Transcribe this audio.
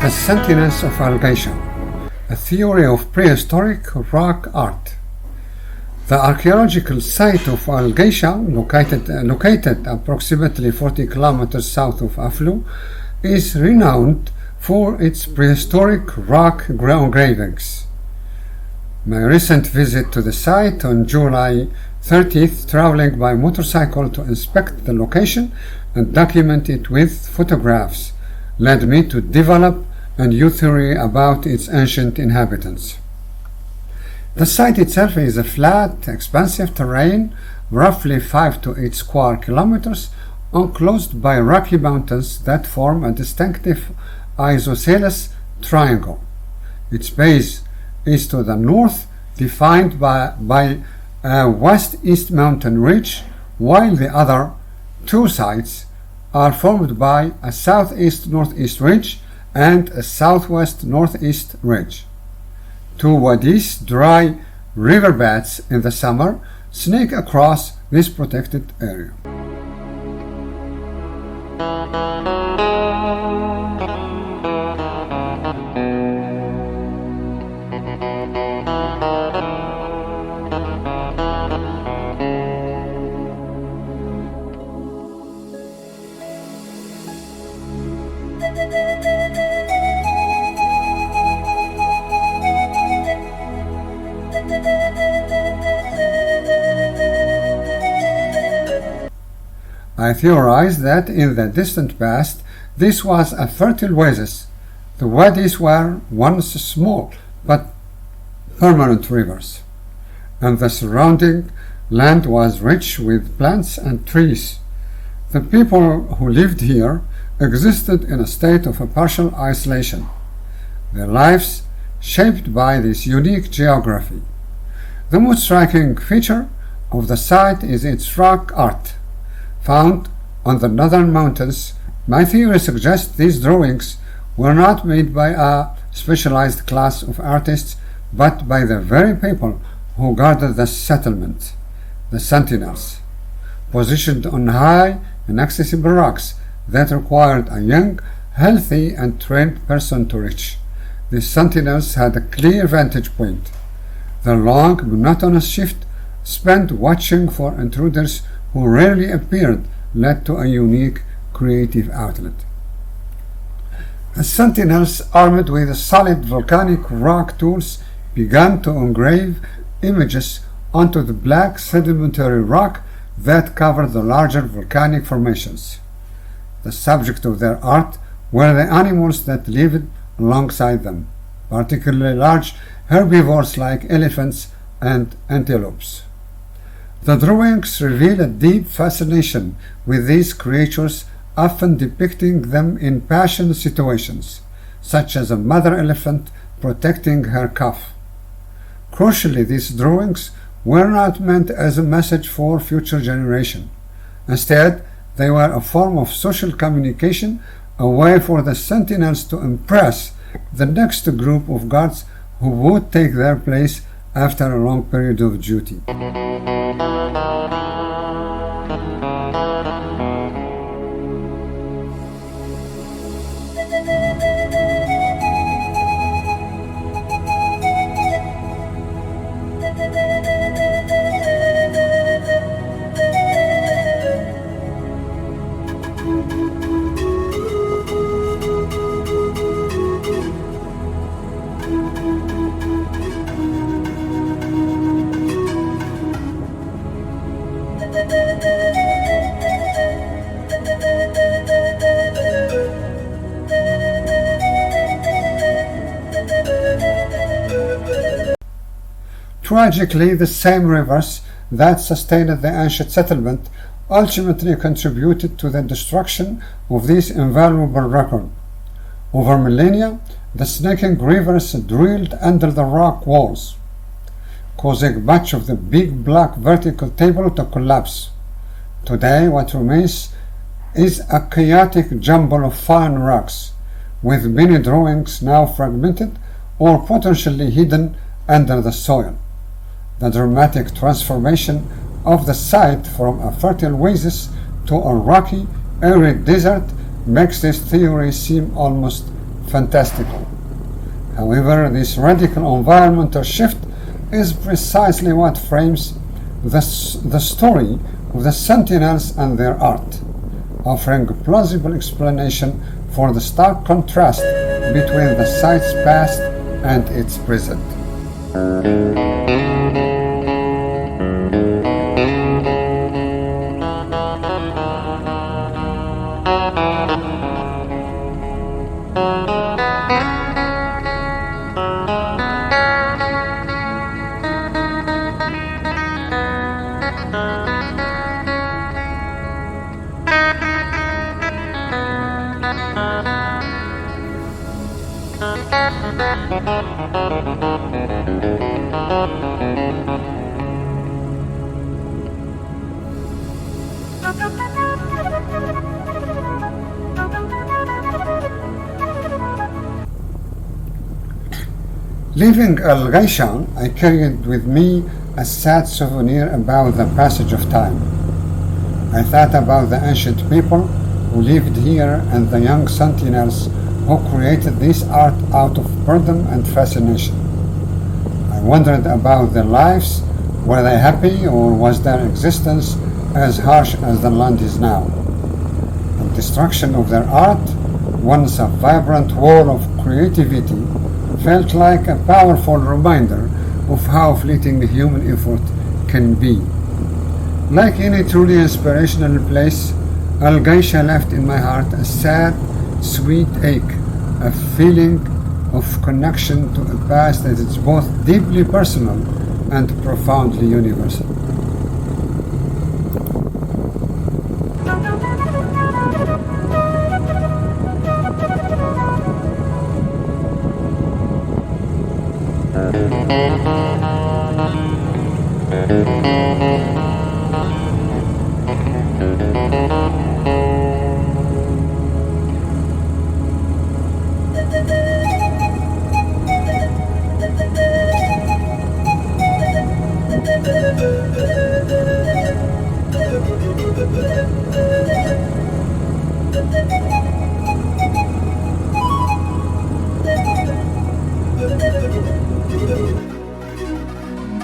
The Sentinels of Ghaisha, a theory of prehistoric rock art. The archaeological site of Ghaisha, located approximately 40 kilometers south of Aflu, is renowned for its prehistoric rock engravings. My recent visit to the site on July 30th, traveling by motorcycle to inspect the location and document it with photographs, led me to develop a new theory about its ancient inhabitants. The site itself is a flat, expansive terrain, roughly 5 to 8 square kilometers, enclosed by rocky mountains that form a distinctive isosceles triangle. Its base is to the north, defined by a west-east mountain ridge, while the other two sides are formed by a southeast-northeast ridge and a southwest-northeast ridge. Two wadis, dry riverbeds in the summer, snake across this protected area. I theorize that in the distant past this was a fertile oasis. The wadis were once small but permanent rivers, and the surrounding land was rich with plants and trees. The people who lived here existed in a state of a partial isolation, their lives shaped by this unique geography. The most striking feature of the site is its rock art. Found on the northern mountains, my theory suggests these drawings were not made by a specialized class of artists, but by the very people who guarded the settlement, the sentinels, positioned on high, inaccessible rocks that required a young, healthy, and trained person to reach. The sentinels had a clear vantage point. Their long, monotonous shift spent watching for intruders who rarely appeared led to a unique creative outlet. The sentinels, armed with solid volcanic rock tools, began to engrave images onto the black sedimentary rock that covered the larger volcanic formations. The subject of their art were the animals that lived alongside them, particularly large herbivores like elephants and antelopes. The drawings reveal a deep fascination with these creatures, often depicting them in passionate situations, such as a mother elephant protecting her calf. Crucially, these drawings were not meant as a message for future generations. Instead, they were a form of social communication, a way for the sentinels to impress the next group of guards who would take their place after a long period of duty. Tragically, the same rivers that sustained the ancient settlement ultimately contributed to the destruction of this invaluable record. Over millennia, the snaking rivers drilled under the rock walls, causing much of the big black vertical table to collapse. Today, what remains is a chaotic jumble of fine rocks, with many drawings now fragmented or potentially hidden under the soil. The dramatic transformation of the site from a fertile oasis to a rocky, arid desert makes this theory seem almost fantastical. However, this radical environmental shift is precisely what frames the story of the Sentinels and their art, offering a plausible explanation for the stark contrast between the site's past and its present. Leaving Ghaisha, I carried with me a sad souvenir about the passage of time. I thought about the ancient people who lived here and the young sentinels who created this art out of boredom and fascination. I wondered about their lives. Were they happy, or was their existence as harsh as the land is now? The destruction of their art, once a vibrant wall of creativity, felt like a powerful reminder of how fleeting human effort can be. Like any truly inspirational place, Ghaisha left in my heart a sad, sweet ache, a feeling of connection to a past that is both deeply personal and profoundly universal.